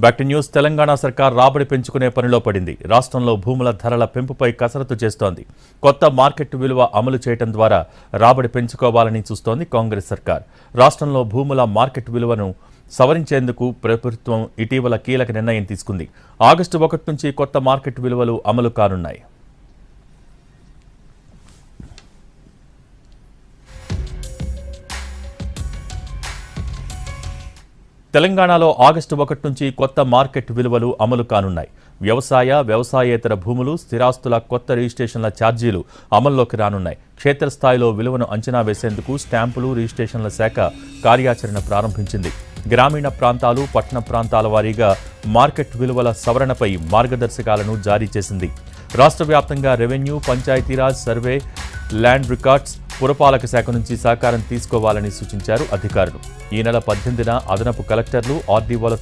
Back to news. Telangana సర్కార్ రాబడి పెంచుకునే పనిలో పడింది. రాష్ట్రంలో భూముల ధరల పెంపుపై కసరత్తు చేస్తోంది. కొత్త మార్కెట్ విలువ అమలు చేయడం ద్వారా రాబడి పెంచుకోవాలని చూస్తోంది కాంగ్రెస్ సర్కార్. రాష్ట్రంలో భూముల మార్కెట్ విలువను సవరించేందుకు ప్రభుత్వం ఇటీవల కీలక నిర్ణయం తీసుకుంది. ఆగస్టు 1 నుంచి కొత్త మార్కెట్ విలువలు అమలు కానున్నాయి. తెలంగాణలో ఆగస్టు 1 నుంచి కొత్త మార్కెట్ విలువలు అమలు కానున్నాయి. వ్యవసాయేతర భూములు, స్థిరాస్తుల కొత్త రిజిస్ట్రేషన్ల ఛార్జీలు అమల్లోకి రానున్నాయి. క్షేత్రస్థాయిలో విలువను అంచనా వేసేందుకు స్టాంపులు, రిజిస్ట్రేషన్ల శాఖ కార్యాచరణ ప్రారంభించింది. గ్రామీణ ప్రాంతాలు, పట్టణ ప్రాంతాల వారీగా మార్కెట్ విలువల సవరణపై మార్గదర్శకాలను జారీ చేసింది. రాష్ట్ర వ్యాప్తంగా revenue, Panchayati Raj, survey, land records, పురపాలక శాఖ నుంచి సహకారం తీసుకోవాలని సూచించారు అధికారులు. ఈ నెల 18న అదనపు కలెక్టర్లు, ఆర్డీఓలతో